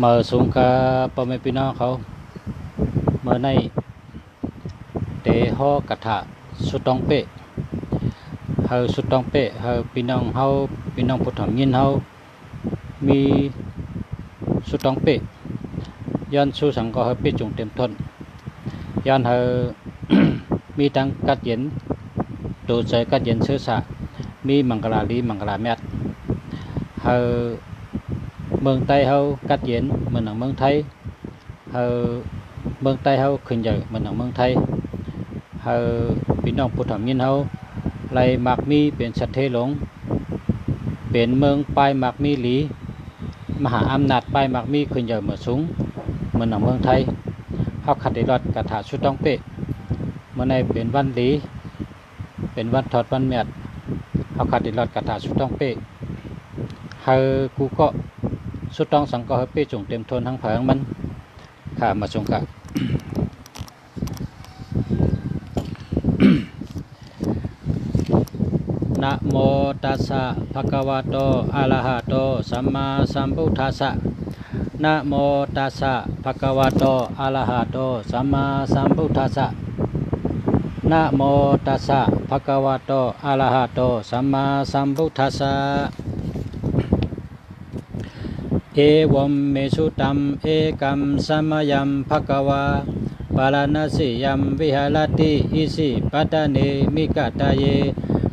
เมื่อสูงกับพ่อแม่พี่น้องเขาเมื่อในเตะฮอกระทะสุดต้องเป๊ะเฮาสุดต้องเป๊ะเฮาพี่น้องเฮาพี่น้องผู้ทำยินเฮามีสุดต้องเป๊ะย้อนสู่สังก็เฮาเป๊ะจงเต็มทนย้อนเฮา มีทั้งกัดเย็นดูใจกัดเย็นเชื้อสามีมังกรลีมังกรแมทเฮาเมืองใต้เฮากัดเย็นเหมือนเมืองไทยเฮาเมืองใต้เฮาขึ้นใหญ่เหมือนเมืองไทยเฮาพี่น้องผู้ทำยินเฮาไล่หมากมีเป็นสัตว์เทหลงเป็นเมืองปลายหมากมีหลีมหาอำนาจปลายหมากมีขึ้นใหญ่เหมือนสูงเหมือนเมืองไทยเฮาขัดได้รอดกระถาชุดต้องเป๊ะเมื่อในเป็นวันหลีเป็นวันทอดวันแมดเฮาขัดได้รอดกระถาชุดต้องเป๊ะเฮากูก็สุดต้องสังก็เฮาเป๊ะจงเต็มทนทั้งเพิงมันข้ามาชงกะ นะโมตัสสะภะคะวะโตอะระหะโตสัมมาสัมพุทธัสสะนะโมตัสสะภะคะวะโตอะระหะโตสัมมาสัมพุทธัสสะนะโมตัสสะภะคะวะโตอะระหะโตสัมมาสัมพุทธัสสะเอวมเมสุตัมเอกัมสัมมายัมภะคะวะปาลานาสิยัมวิหารติอิสิปัตตาเนมิกตาเย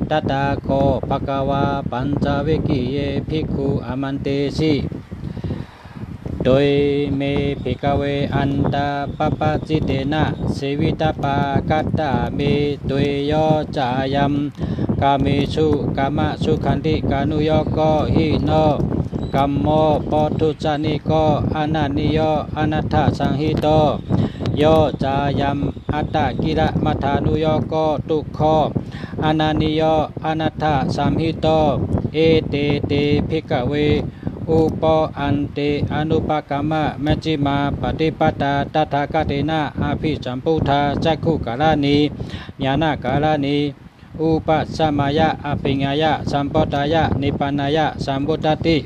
ตตาโคภะคะวะปัญจเวกิเยภิกขุอามันเตสิโดยเมภิกเวอันตาปปะจิเตนะเสวิตาปากัตตาเมโดยโยจายัมกาเมสุกามะสุขันติกานุโยโกหิโนกัมโมปทุจานิโกอนันนิโยอนัตถสังหิโตโยจายัมอัตตกิระมัทานุโยโกตุโคอนันนิโยอนัตถสัมหิโตเอเตเตภิกเวอุปอันเตอนุปกรรมะมัจจิมาปฏิปตาตถาคตนะอาภิสัมพุทธาจักขุกาลานีญาณกาลานีอุปสัมมายะอภิญญายะสัมปทายะนิพพานายะสัมพุทธติ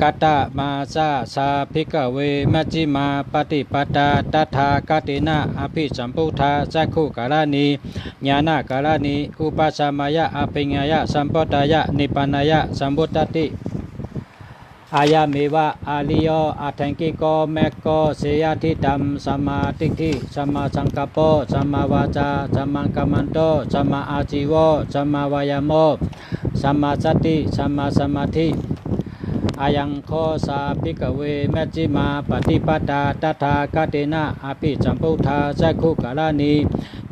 กัตตมาสาสาภิกเวมัจจิมาปฏิปตาตถาคตนะอภิสัมพุทธาจักขุกาลานีญาณกาลานีอุปสัมมายะอภิญญายะสัมปทายะนิพพานายะสัมพุทธติอายาเมวะอาลิโยอัตถังกิโกเมโกเสยทิตัมสัมมาทิฏฐิสัมมาสังกัปโปสัมมาวาจาสัมมากัมมันโตสัมมาอาจิโวสัมมาวายโมสัมมาสติสัมมาสมาธิอายังโคสาภิกเวมัจจิมาปฏิปตาตถาคตนะอภิสัมพุทธาจักขุกาลานี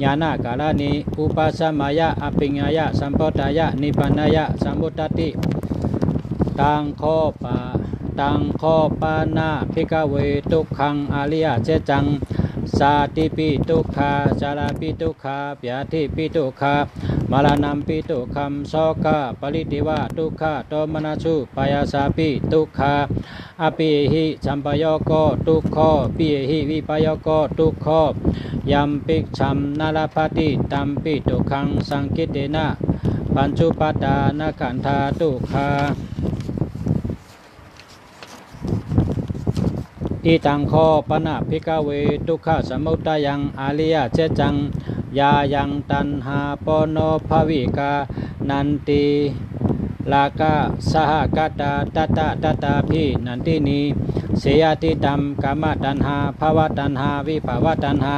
ญาณกาลานีอุปสัมมายะอภิญญายะสัมปทายะนิพพานายะสัมพุทธติตังโคปานาภิกเวทุกขังอริยเจจังสาติปิทุกขาจาราปิทุกขาปยาธิปิทุกขามรณัมปิทุกขัมโสกะปริเทวะทุกขะโทมนัสสุปายาสาปิทุกขาอปิหิสัมปโยโกทุกขปิหิวิปโยโกทุกขยัมปิชัมนาลภติตัมปิทุกขังสังคิเตนะปัญจุปทานขันธาทุกขาอิตังโคปนะภิกเวทุกขสมุทัยังอริยเจจังยายังตันหาปโนภวิกานันติลากาสหกตาตตาภินันตินีเสยติตัมกามตันหาภวตันหาวิภวตันหา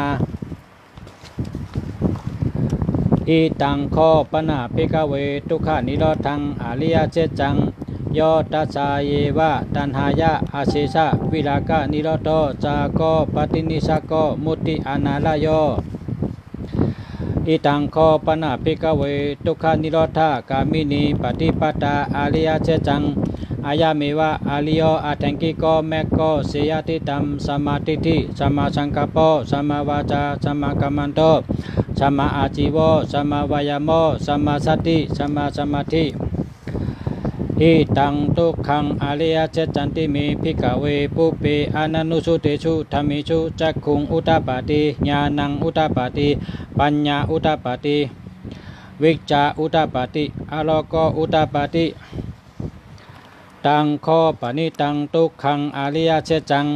อิตังโคปนะภิกเวทุกขนิโรธังอริยเจจังโยตัสสะเยวะตัณหายะอาเสสะวิรากะนิโรโธจากโกปฏินิสสโกมุตติอนาลโยอิตังโคปนะภิกเวทุกขนิโรธากามินีปฏิปตาอริยเจจัง อายาเมวะอาลิโยอาทังกิโกเมโกเสยติตัมสัมมาทิฏฐิสัมมาสังกัปโปสัมมาวาจาสัมมากัมมันโตสัมมาอาจีโวสัมมาวายโมสัมมาสติสัมมาสมาธิอิตังทุกขังอริยเจจันติเมภิกขเวปุเปอานันุสุเตชุธรรมิชุจักขุงอุตตปาติญาณังอุตตปาติปัญญาอุตตปาติวิจจาอุตตปาติอโลโกอุตตปาติตังโคปนิตังทุกขังอริยเจจัง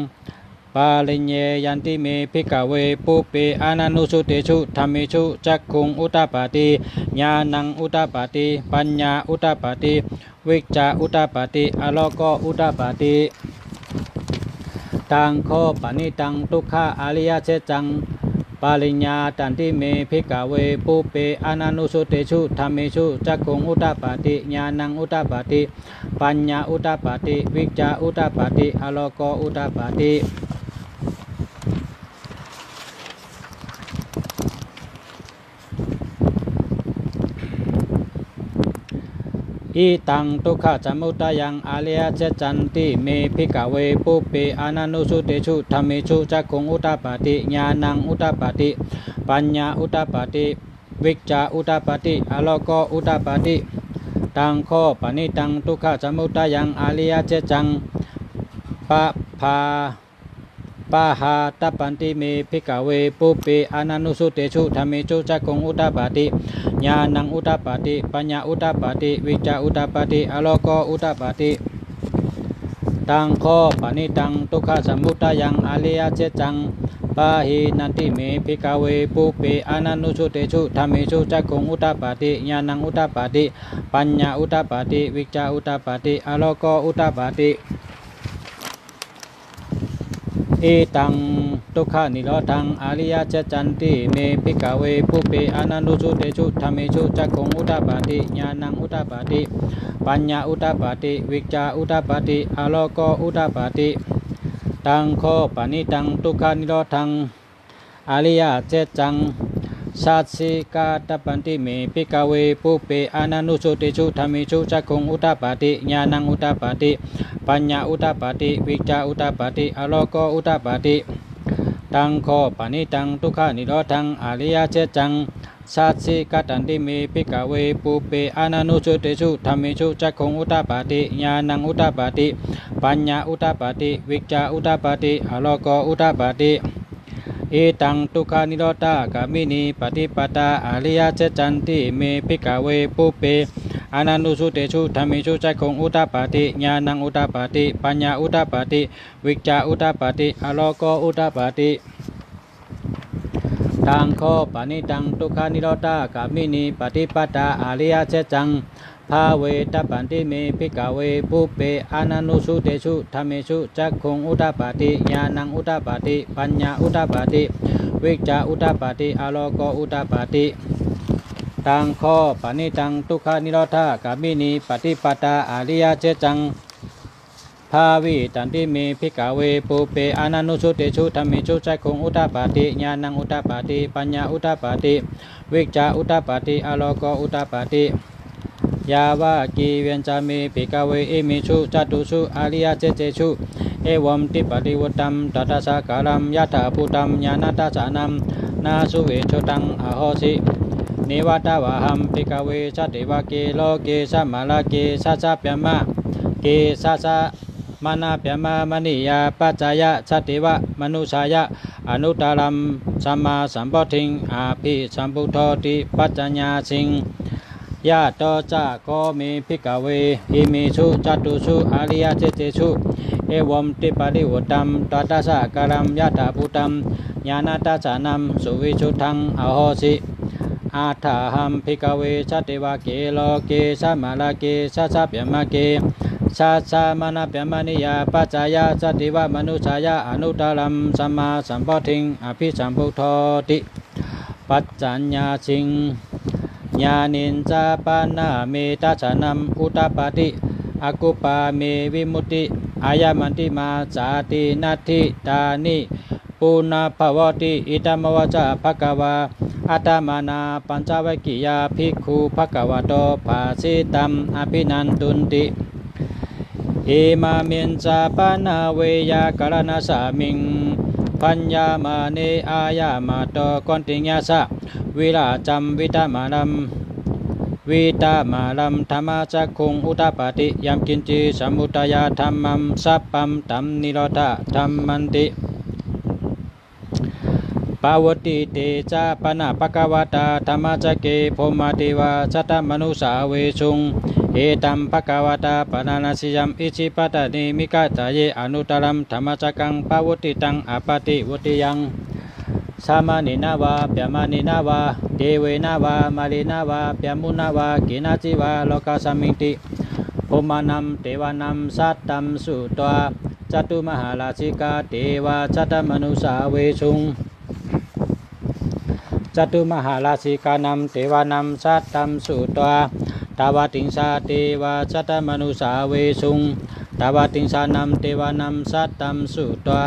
ปาลิญเยยันติเมภิกขเวปุเปอานันุสุเตชุธรรมิชุจักขุงอุตตปาติญาณังอุตตปาติปัญญาอุตตปาติวิจจาอุตตปาติอโลโกอุตตปาติตังโคปนิตังทุกขะอริยเจจังปาลิญญาตันติเมภิกขเวปุเปอานันุสุเตชุธรรมิชุจักขุงอุตตปาติญาณังอุตตปาติปัญญาอุตตปาติวิจจาอุตตปาติอโลโกอุตตปาติอิตังทุกขสมุทัยังอริยเจจันติเมภิกขเวปุเปอานันุสุเตชุธรรมิชุจักขุงอุตตปาติญาณังอุตตปาติปัญญาอุตตปาติวิจจาอุตตปาติอโลโกอุตตปาติตังโคปนิตังทุกขสมุทัยังอริยเจจังปะภาปะหาตปันติเมภิกขเวปุเปอานันุสุเตชุธรรมิชุจักขุงอุตตปาติญาณังอุตตปาติปัญญาอุตตปาติวิจจาอุตตปาติอโลโกอุตตปาติตังโคปนิตังทุกขสมุทัยังอริยเจจังปาหินันติเมภิกขเวปุเปอานันุสุเตชุธรรมิชุจักขุงอุตตปาติญาณังอุตตปาติปัญญาอุตตปาติวิจจาอุตตปาติอโลโกอุตตปาติอิตังทุกขานิโรธังอริยเจจันติเมภิกขเวปุเปอานันุสุเตชุธรรมิชุจักขุงอุตตปาติญาณังอุตตปาติปัญญาอุตตปาติวิจจาอุตตปาติอโลโกอุตตปาติตังโคปนิตังทุกขานิโรธังอริยเจจังสัสสิกาตปันติเมภิกขเวปุเปอานันุสุเตชุธรรมิชุจักขุงอุตตปาติญาณังอุตตปาติปัญญาอุตตปาติวิจจาอุตตปาติอโลโกอุตตปาติตังโคปนิตังทุกขานิโรธังอริยเจจังสัสสิกาตันติเมภิกขเวปุเปอานันุสุเตชุธรรมิชุจักขุงอุตตปาติญาณังอุตตปาติปัญญาอุตตปาติวิจจาอุตตปาติอโลโกอุตตปาติอิตังทุกขานิโรธากามินีปฏิปตาอริยเจจันติเมภิกขเวปุเปอานันุสุเตชุธรรมิชุจักขุงอุตตปาติญาณังอุตตปาติปัญญาอุตตปาติวิจจาอุตตปาติอโลโกอุตตปาติตังโคปนิตังทุกขานิโรธากามินีปฏิปตาอริยเจจังภาเวตปันติเมภิกขเวปุเปอานันุสุเตชุธรรมิชุจักขุงอุตตปาติญาณังอุตตปาติปัญญาอุตตปาติวิจจาอุตตปาติอโลโกอุตตปาติตังโคปนิตังทุกขานิโรธากามินีปฏิปตาอริยเจจังภาวิตันติเมภิกขเวปุเปอานันุสุเตชุธรรมิชุจักขุงอุตตปาติญาณังอุตตปาติปัญญาอุตตปาติวิจจาอุตตปาติอโลโกอุตตปาติยาวะกีเวียนจามิภิกขเวอิมิชุจตุชุอริยเจเจชุเอวมติปฏิวุตตัมตถาสกาลัมยถาภูตัมญาณตัสสานัมนาสุเวชุตังอโหสิเนวตาวะหัมภิกขเวชติวะเกโลเกสัมมาลาเกสัสสะเปียมะเกสัสสะมานาเปียมะมณียาปัจจายะชติวะมนุสายะอนุตตรัมสัมมาสัมปทิงอาภิสัมพุทโธติปัจจญาสิงยะโตจะโกเมภิกขเวอิมิชุจตุชุอริยเจเจชุเอวมติปฏิวุตตัมตถาสกาลัมยถาภูตัมญาณตัสสานัมสุวิชุทังอโหสิอาถาหัมภิกขเวชติวะเกโลเกสัมมาลาเกสัสสะเปียมะเกสัสสะมานาเปียมะนิยาปัจจายะสติวะมนุสายะอนุตตรัมสัมมาสัมปทิงอภิสัมพุทโธติปัจจัญญาสิงญาณินจาปานาเมตัสสนัมอุตตปาติอกุปาเมวิมุตติอายามันติมาสาตินัตถิตานิปุณภวติอิตมวจาภควาอัตตมานาปัญจวัคคียาภิกขุภควโตภาสิตัมอภินันตุนติ เอมาเมนจาปนาเวยากรณสามิงปัญญามาเนอายามาโตกอนติญญาสะวิราจัมวิตามาลัมวิตามาลัมธรรมจักขุงอุตปาติยัมกินจิสมุตยาธรรมัมสัพพัมตัมนิโรธาธรรมันติปาวติเตจาปนะปะกวาตาธรรมจักเกโพมาติวาสัตตมนุสาเวชุงเอตัมภะคะวะตาปะนานาสิยัมอิจิปตะนิมิกะตะเยอนุตตรัมธรรมจักกังปาวติตังอปาติวติยังสามานินาวาเปียมานินาวาเทเวนาวามาลินาวาเปียมุนาวากินาจิวาโลกาสมิงติโพมานัมเทวานัมสัตตัมสุตวาจตุมหาราชิกาเทวาจัตตมนุสาเวชุงจตุมหาราชิกานัมเทวานัมสัตตัมสุตวาตาวติงสาเทวาจัตตมนุสาเวชุงตาวติงสานัมเทวานัมสัตตัมสุตวา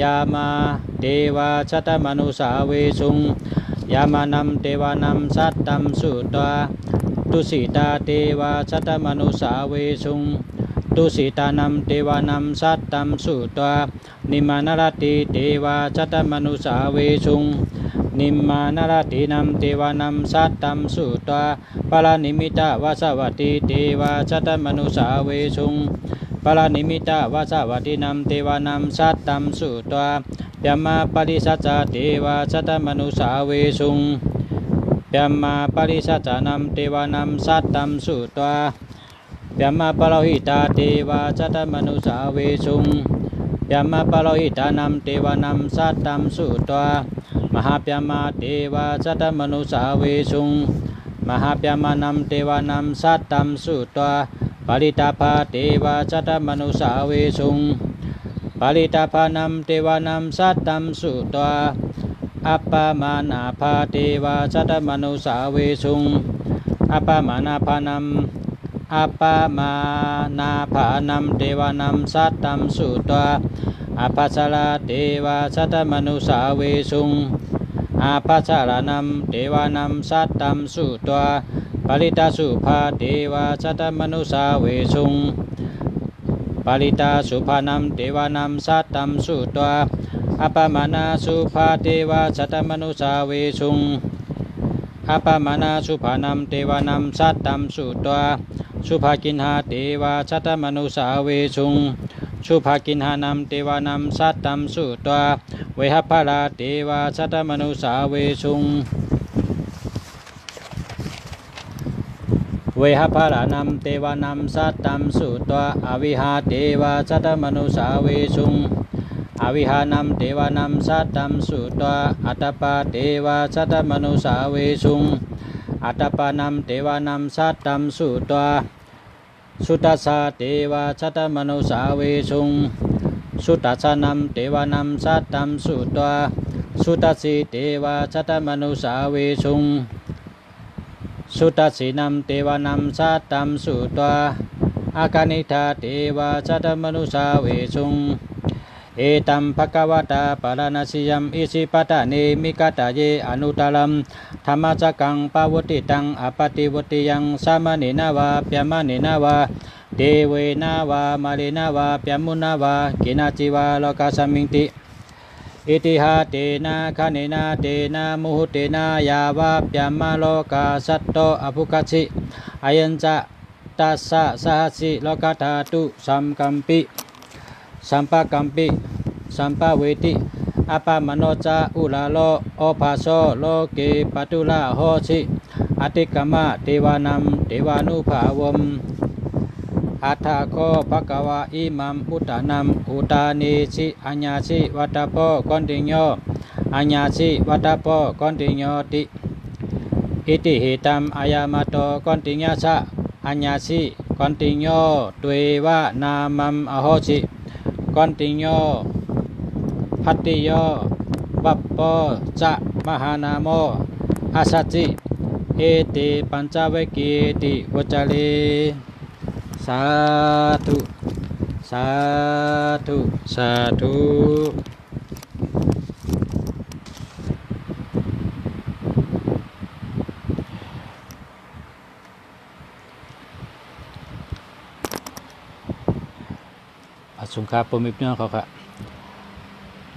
ยามาเทวาจัตตมนุสาเวชุงยามานัมเทวานัมสัตตัมสุตวาตุสิตาเทวาจัตตมนุสาเวชุงตุสิตานัมเทวานัมสัตตัมสุตวานิมานรติเทวาจัตตมนุสาเวชุงนิมมานรตินัมเทวานัมสัตตัมสุตวาปาลานิมิตาวาสวัตติเทวาจัตตมนุสาเวชุงปาลานิมิตาวาสวัตตินัมเทวานัมสัตตัมสุตวายัมมาปริสัจจเทวาจัตตมนุสาเวชุงยัมมาปริสัจจนัมเทวานัมสัตตัมสุตวายัมมาปะโลหิตาเทวาจัตตมนุสาเวชุงยัมมาปะโลหิตานัมเทวานัมสัตตัมสุตวามหาปยมาเทวาจัตตมนุสาเวชุงมหาปยมานัมเทวานัมสัตตัมสุตวาปริตาภาเทวาจัตตมนุสาเวชุงปริตาภานัมเทวานัมสัตตัมสุตวาอัปปมานาภาเทวาจัตตมนุสาเวชุงอัปปมานาภานัมอัปปมานาภานัมเทวานัมสัตตัมสุตวาอาภัสราเทวาสัตตมนุสาเวชุงอาภัสรานัมเทวานัมสัตตัมสุตวาปริตาสุภาเทวาสัตตมนุสาเวชุงปริตาสุภานัมเทวานัมสัตตัมสุตวาอัปปมานาสุภาเทวาสัตตมนุสาเวชุงอัปปมานาสุภานัมเทวานัมสัตตัมสุตวาสุภากินหาเทวาสัตตมนุสาเวชุงสุภากินหานัมเทวานัมสัตตัมสุตวาเวหภาราเทวาสัตตมนุสาเวชุงเวหภารานัมเทวานัมสัตตัมสุตวาอวิหาเทวาสัตตมนุสาเวชุงอวิหานัมเทวานัมสัตตัมสุตวาอัตตปาเทวาสัตตมนุสาเวชุงอัตตปานัมเทวานัมสัตตัมสุตวาสุตัสสะเทวาสัตตมนุสาเวชุงสุตัสสะนัมเทวานัมสัตตัมสุตวาสุตัสสิเทวาสัตตมนุสาเวชุงสุตัสสินัมเทวานัมสัตตัมสุตวาอากานิธาเทวาสัตตมนุสาเวชุงเอตัมภะคะวะตาปาราณสิยัมอิสิปตะเนมิกะตะเยอนุตตรัมธรรมจักกังปาวติตังอปติวติยังสามานินาวาเปียมานินาวาเทเวนาวามาลินาวาเปียมุนาวากินาจิวาโลกาสมิงติอิติหาเตนะคเนนะเตนะมุหุเตนะยาวาเปียมาโลกาสัตโตอภุคัสสิอายัญจะตัสสะสหัสสิโลกธาตุสัมกัมปิสัมปะกัมปิสัมปะเวติอัปปมโนจาอุลาโลโอภาโสโลเกปตุลาโหสิอติกมะเทวานัมเทวานุภาวมอัฏฐโคภะคะวะอิมัมอุตตานัมอุตานิสิอัญญาสิวัตตโพคอนติโยอัญญาสิวัตตโพคอนติโยติอิติหิตัมอายามาโตคอนติญญาสะอัญญาสิคอนติโยตเววะนามัมอโหสิคอนติโยพัตติโยบัปโปจะมหานาโมอาสัจจิเอติปัญจเวกีติวจเลสาธุสาธุสาธุ สงครามปมิบน้องเขาค่ะ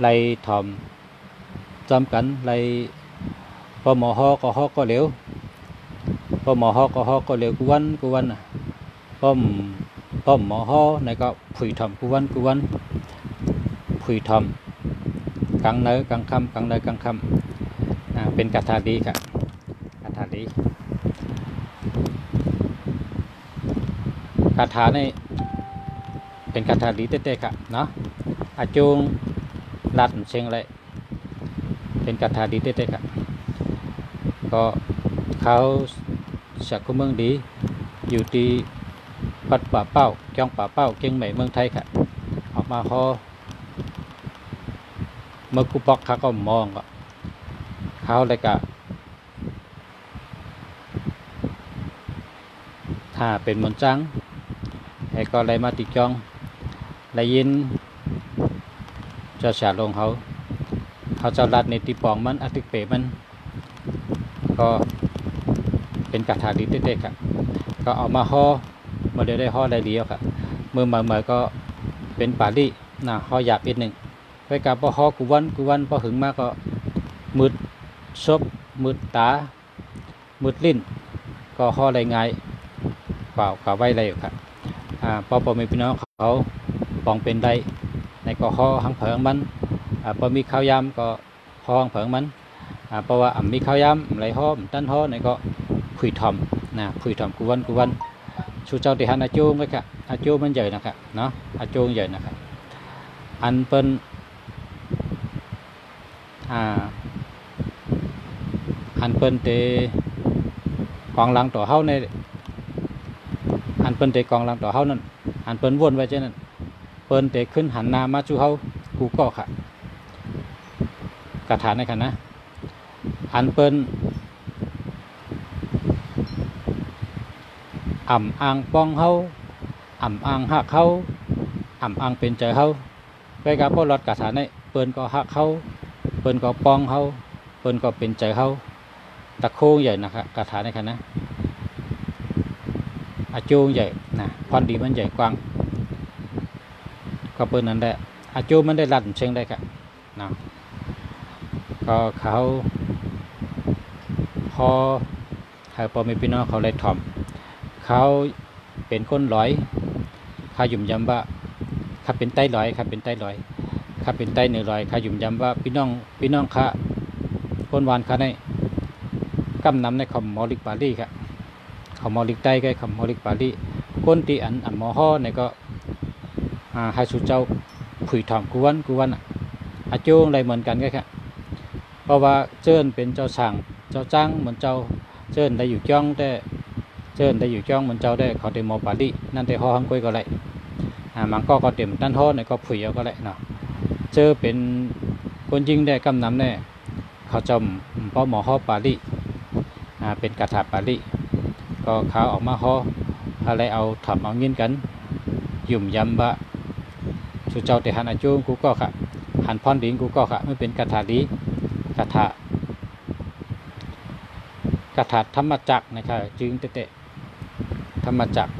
ไล่ถ่อมจำกันไล่พอหมอฮอก็เหลวพอหมอฮอก็เหลวกูวันป้อมหมอฮอในก็ผุยถ่อมกูวันผุยถ่อมกังเนยกังคำเป็นคาถาดีค่ะคาถาดีคาถาในเป็นคาถาดีเต้ๆค่ะเนาะอาจงลัดเชียงเลยเป็นคาถาดีเต้ๆค่ะก็เขาสักเมืองดีอยู่ที่วัดป่าเป้าจ้องป่าเป้าเชียงใหม่เมืองไทยค่ะออกมาพอเมื่อกูปอกเขาก็มองก็เขาเลยกะถ้าเป็นมนจังไอ้ก็เลยมาติดจองได้ยินเจ้าฉาลงเขาเจ้าลัดในตีปองมันอติเปมันก็เป็นคาถาดีเต้ๆค่ะก็เอามาห่อมาได้ห่อได้เดียวค่ะเมื่อก็เป็นปาลีนะห่อหยาบอีกหนึ่งไว้กับพอห่อกูวันพอหึงมาก็มืดซบมืดตามืดลิ้นก็ห่อได้ง่ายเปล่าไว้เลยค่ะพอมีพี่น้องเขาปองเป็นได้ในก็ห่อหังเผิงมันพอมีข้าวยำก็ห่อหังเผิงมันเพราะว่ามีข้าวยำไหลห่อตั้นห่อในก็ผุยถ่อมผุยถ่อมกูวันชูเจ้าที่หันอาจูงไว้ค่ะอาจูมันใหญ่นะครับเนาะอาจูงใหญ่นะครับอันเป็นอันเป็นเตกองหลังต่อเฮาในอันเป็นเตกองหลังต่อเฮานั่นอันเป็นวนไว้เช่นนั้นเปิ้นเตขึ้นหันหน้ามาจูเฮากูก็ค่ะกระถานในค่ะนะอันเปิ้นอ่างป้องเฮาอ่างหักเฮาอ่างเป็นใจเฮาไปกับพ่อรถกระถานในเปิ้นก็หักเฮาเปิ้นก็ป้องเฮาเปิ้นก็เป็นใจเฮาตะโค้งใหญ่นะครับกระถานในค่ะนะอาจูงใหญ่นะพรดีมันใหญ่กว้างก็เปิ้นนั่นแหละอาจูมันได้รัดเชิงได้ค่ะนะก็เขาพอให้พอมีพี่น้องเขาเลยถ่อมเขาเป็นคนร้อยเขาหยุ่มยำว่าเขาเป็นไต้ร้อยเขาเป็นไต้ร้อยเขาเป็นไต้เหนือร้อยเขาหยุ่มยำว่าพี่น้องเขาคนวานเขาในกำนำในคำมอลิกปาลีครับคำมอลิกใต้ก็คำมอลิกปาลีคนที่อันมอห่อในก็ให้สุเจ้าผุยถ่อมกูวันอาจูงอะไรเหมือนกันก็ค่ะเพราะว่าเจิ้นเป็นเจ้าสั่งเจ้าจ้างเหมือนเจ้าเจิ้นได้อยู่จ้องแต่เจิ้นได้อยู่จ้องเหมือนเจ้าได้เขาเต็มมอปาลีนั่นแต่ห่อหังกุยก็เลยมันก็เต็มตั้นห่อในก็ผุยเอาก็เลยเนาะเจอเป็นคนยิงได้กำนำแน่เขาจำเพราะหมอห่อปาลีเป็นกระถาปาลีก็เขาออกมาห่ออะไรเอาถ่อมเอาเงินกันหยุ่มยำบะสุเจ้าแต่หันอาจูงกูก็ค่ะหันพรดิงกูก็ค่ะไม่เป็นกระถาดีกระถาธรรมจักรนะครับจึงเตะธรรมจักร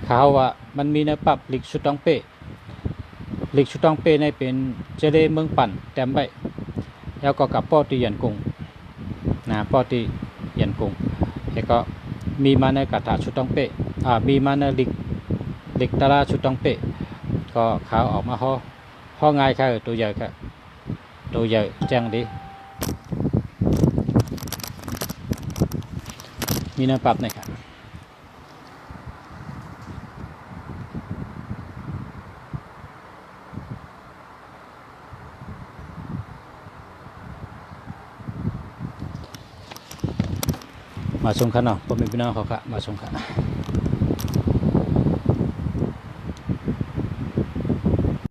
เขาว่ามันมีในปรับลิกชุดต้องเป้ลิกชุดต้องเป้ในเป็นเจเลเมืองปั่นแต้มใบแล้วก็กับป้อตีหยันกงป้อตีหยันกงแล้วก็มีมาในกระถาชุดต้องเป้มีมาในลิกตาราชุดต้องเป้ก็เขาออกมาห่อง่ายค่ะตัวใหญ่ค่ะตัวใหญ่แจ้งดีมีน้ำปรับหน่อยครับมาส่งขนมผมมีพี่น้องเขาค่ะมาส่งค่ะ